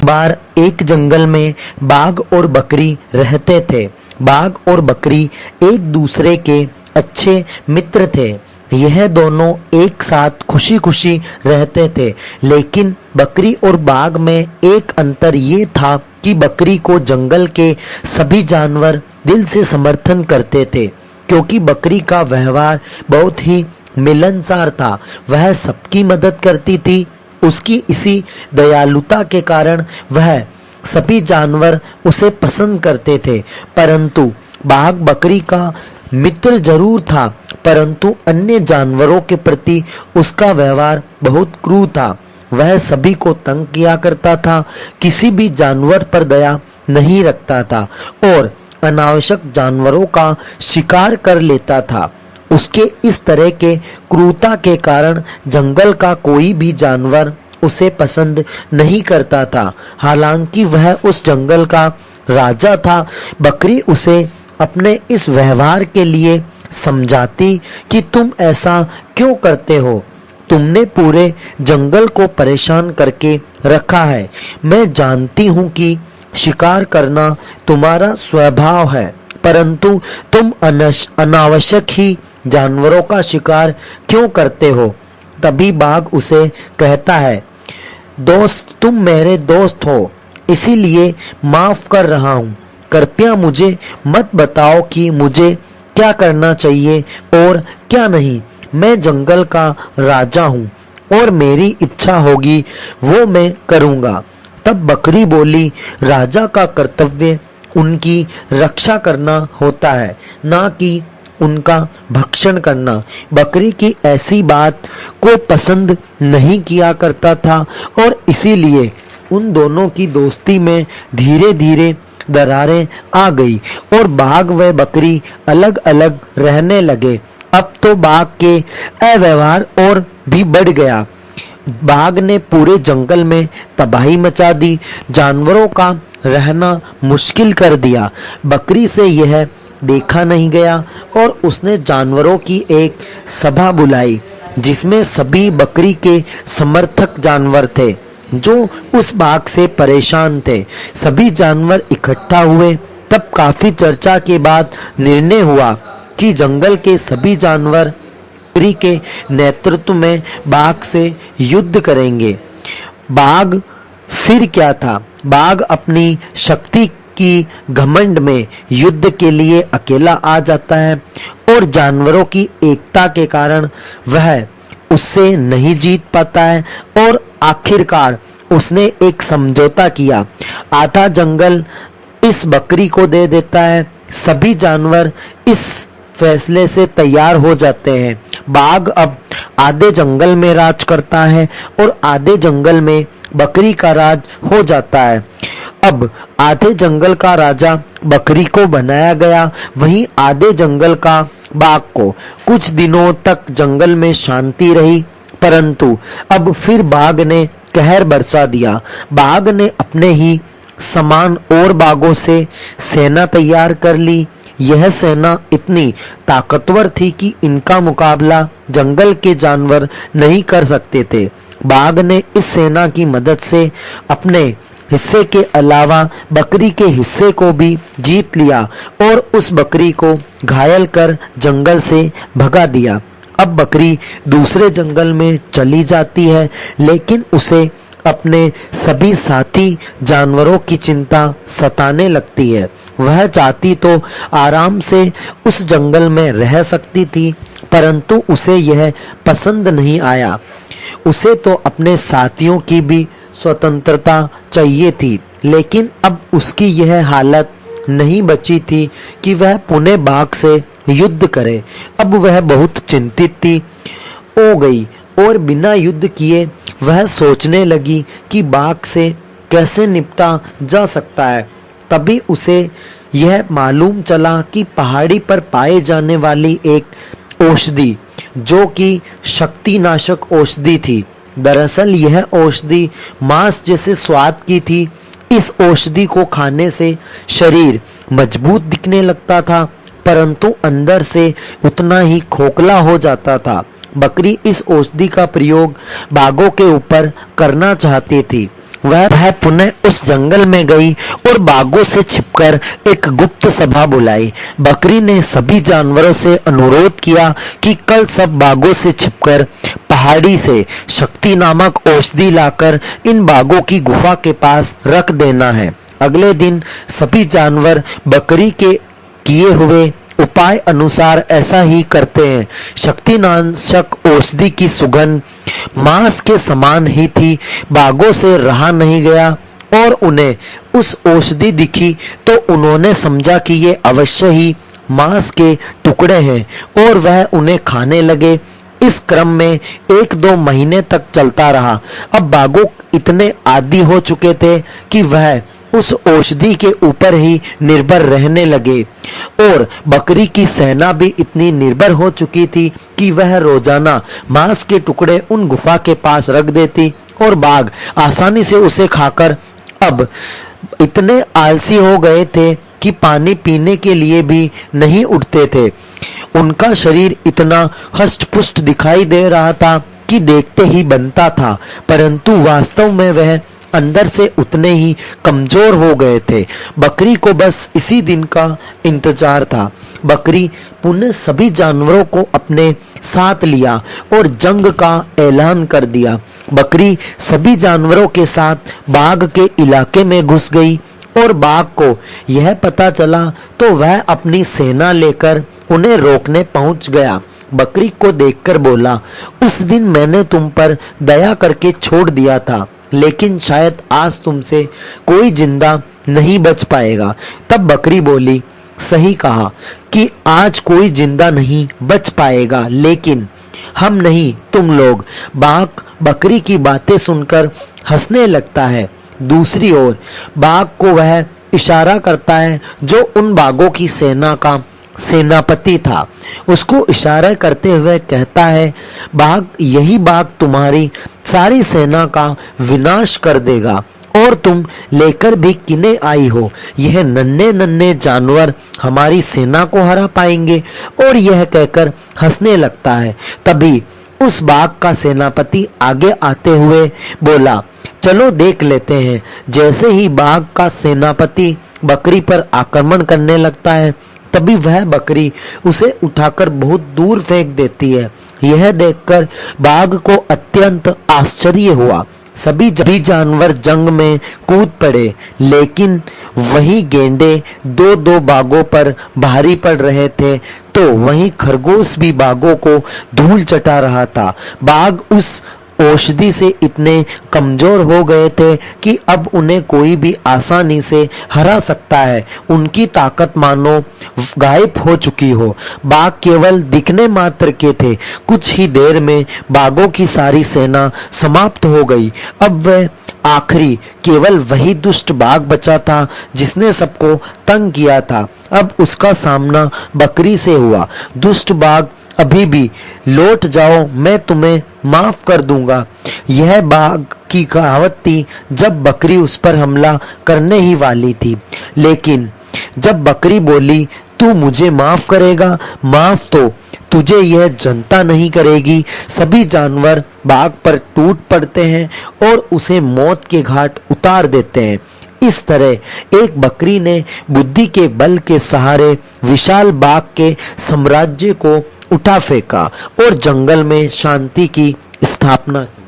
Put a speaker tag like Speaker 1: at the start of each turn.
Speaker 1: बार एक जंगल में बाघ और बकरी रहते थे। बाघ और बकरी एक दूसरे के अच्छे मित्र थे। यह दोनों एक साथ खुशी खुशी रहते थे। लेकिन बकरी और बाघ में एक अंतर ये था कि बकरी को जंगल के सभी जानवर दिल से समर्थन करते थे, क्योंकि बकरी का व्यवहार बहुत ही मिलनसार था। वह सबकी मदद करती थी। उसकी इसी दयालुता के कारण वह सभी जानवर उसे पसंद करते थे। परंतु बाघ बकरी का मित्र जरूर था, परंतु अन्य जानवरों के प्रति उसका व्यवहार बहुत क्रूर था। वह सभी को तंग किया करता था, किसी भी जानवर पर दया नहीं रखता था और अनावश्यक जानवरों का शिकार कर लेता था। उसके इस तरह के क्रूरता के कारण जंगल का कोई भी जानवर उसे पसंद नहीं करता था। हालांकि वह उस जंगल का राजा था। बकरी उसे अपने इस व्यवहार के लिए समझाती कि तुम ऐसा क्यों करते हो? तुमने पूरे जंगल को परेशान करके रखा है। मैं जानती हूँ कि शिकार करना तुम्हारा स्वभाव है, परंतु तुम अनावश्यक ही जानवरों का शिकार क्यों करते हो? तभी बाघ उसे कहता है, दोस्त, तुम मेरे दोस्त हो, इसीलिए माफ कर रहा हूँ। कृपया मुझे मत बताओ कि मुझे क्या करना चाहिए और क्या नहीं। मैं जंगल का राजा हूँ और मेरी इच्छा होगी वो मैं करूँगा। तब बकरी बोली, राजा का कर्तव्य उनकी रक्षा करना होता है, ना कि उनका भक्षण करना। बकरी की ऐसी बात को पसंद नहीं किया करता था और इसीलिए उन दोनों की दोस्ती में धीरे धीरे दरारें आ गई और बाघ व बकरी अलग अलग रहने लगे। अब तो बाघ के अव्यवहार और भी बढ़ गया। बाघ ने पूरे जंगल में तबाही मचा दी, जानवरों का रहना मुश्किल कर दिया। बकरी से यह देखा नहीं गया और उसने जानवरों की एक सभा बुलाई, जिसमें सभी बकरी के समर्थक जानवर थे जो उस बाघ से परेशान थे। सभी जानवर इकट्ठा हुए। तब काफी चर्चा के बाद निर्णय हुआ कि जंगल के सभी जानवर बकरी के नेतृत्व में बाघ से युद्ध करेंगे। बाघ फिर क्या था? बाघ अपनी शक्ति की घमंड में युद्ध के लिए अकेला आ जाता है और जानवरों की एकता के कारण वह उससे नहीं जीत पाता है और आखिरकार उसने एक समझौता किया। आधा जंगल इस बकरी को दे देता है। सभी जानवर इस फैसले से तैयार हो जाते हैं। बाघ अब आधे जंगल में राज करता है और आधे जंगल में बकरी का राज हो जाता है। अब आधे जंगल का राजा बकरी को बनाया गया, वहीं आधे जंगल का बाघ को। कुछ दिनों तक जंगल में शांति रही, परंतु अब फिर बाघ ने कहर बरसा दिया। बाघ ने अपने ही समान और बाघों से सेना तैयार कर ली। यह सेना इतनी ताकतवर थी कि इनका मुकाबला जंगल के जानवर नहीं कर सकते थे। बाघ ने इस सेना की मदद से अपने हिस्से के अलावा बकरी के हिस्से को भी जीत लिया और उस बकरी को घायल कर जंगल से भगा दिया। अब बकरी दूसरे जंगल में चली जाती है, लेकिन उसे अपने सभी साथी जानवरों की चिंता सताने लगती है। वह चाहती तो आराम से उस जंगल में रह सकती थी, परंतु उसे यह पसंद नहीं आया। उसे तो अपने साथियों की भी स्वतंत्रता चाहिए थी, लेकिन अब उसकी यह हालत नहीं बची थी कि वह पुनः बाघ से युद्ध करे। अब वह बहुत चिंतित हो गई और बिना युद्ध किए वह सोचने लगी कि बाघ से कैसे निपटा जा सकता है। तभी उसे यह मालूम चला कि पहाड़ी पर पाए जाने वाली एक औषधि, जो कि शक्तिनाशक औषधि थी, दरअसल यह औषधि मांस जैसे स्वाद की थी। इस औषधि को खाने से शरीर मजबूत दिखने लगता था, परंतु अंदर से उतना ही खोखला हो जाता था। बकरी इस औषधि का प्रयोग बाघों के ऊपर करना चाहती थी, वह पुनः उस जंगल में गई और बागों से छिपकर एक गुप्त सभा बुलाई। बकरी ने सभी जानवरों से अनुरोध किया कि कल सब बागों से छिपकर पहाड़ी से शक्ति नामक औषधि लाकर इन बागों की गुफा के पास रख देना है। अगले दिन सभी जानवर बकरी के किए हुए उपाय अनुसार ऐसा ही करते हैं। शक्तिनाशक औषधि की सुगंध मांस के समान ही थी। बागों से रहा नहीं गया और उन्हें उस औषधि दिखी तो उन्होंने समझा कि ये अवश्य ही मांस के टुकड़े हैं और वह उन्हें खाने लगे। इस क्रम में 1-2 महीने तक चलता रहा। अब बागों इतने आदी हो चुके थे कि वह उस औषधि के ऊपर ही निर्भर रहने लगे और बकरी की सेना भी इतनी निर्भर हो चुकी थी कि वह रोजाना मांस के टुकड़े उन गुफा के पास रख देती और बाघ आसानी से उसे खाकर अब इतने आलसी हो गए थे कि पानी पीने के लिए भी नहीं उठते थे। उनका शरीर इतना हष्ट-पुष्ट दिखाई दे रहा था कि देखते ही बनता था, परंतु वास्तव में वह अंदर से उतने ही कमजोर हो गए थे। बकरी को बस इसी दिन का इंतजार था। बकरी पुनः सभी जानवरों को अपने साथ लिया और जंग का ऐलान कर दिया। बकरी सभी जानवरों के साथ बाघ के इलाके में घुस गई और बाघ को यह पता चला तो वह अपनी सेना लेकर उन्हें रोकने पहुंच गया। बकरी को देखकर बोला, उस दिन मैंने तुम पर दया करके छोड़ दिया था, लेकिन शायद आज तुमसे कोई जिंदा नहीं बच पाएगा। तब बकरी बोली, सही कहा कि आज कोई जिंदा नहीं बच पाएगा, लेकिन हम नहीं तुम लोग। बाघ बकरी की बातें सुनकर हंसने लगता है। दूसरी ओर बाघ को वह इशारा करता है जो उन बाघों की सेना का सेनापति था। उसको इशारा करते हुए कहता है, बाघ यही बाघ तुम्हारी सारी सेना का विनाश कर देगा और तुम लेकर भी किने आई हो। यह नन्हे नन्हे जानवर हमारी सेना को हरा पाएंगे। और यह कहकर हंसने लगता है। तभी उस बाघ का सेनापति आगे आते हुए बोला, चलो देख लेते हैं। जैसे ही बाघ का सेनापति बकरी पर आक्रमण करने लगता है, तभी वह बकरी उसे उठाकर बहुत दूर फेंक देती है। यह देखकर बाघ को अत्यंत आश्चर्य हुआ। सभी जानवर जंग में कूद पड़े, लेकिन वही गेंडे 2-2 बाघों पर भारी पड़ रहे थे, तो वही खरगोश भी बाघों को धूल चटा रहा था। बाघ उस औषधि से इतने कमजोर हो गए थे कि अब उन्हें कोई भी आसानी से हरा सकता है। उनकी ताकत मानो गायब हो चुकी हो। बाघ केवल दिखने मात्र के थे। कुछ ही देर में बाघों की सारी सेना समाप्त हो गई। अब वह आखिरी केवल वही दुष्ट बाघ बचा था जिसने सबको तंग किया था। अब उसका सामना बकरी से हुआ। दुष्ट बाघ, अभी भी लौट जाओ, मैं तुम्हें माफ कर दूंगा। यह बाघ की कहावत थी जब बकरी उस पर हमला करने ही वाली थी। लेकिन जब बकरी बोली, तू मुझे माफ करेगा, माफ तो तुझे यह जनता नहीं करेगी, सभी जानवर बाघ पर टूट पड़ते हैं और उसे मौत के घाट उतार देते हैं। इस तरह एक बकरी ने बुद्धि के बल के सहारे विशाल बाघ के साम्राज्य को उठा फेंका और जंगल में शांति की स्थापना की।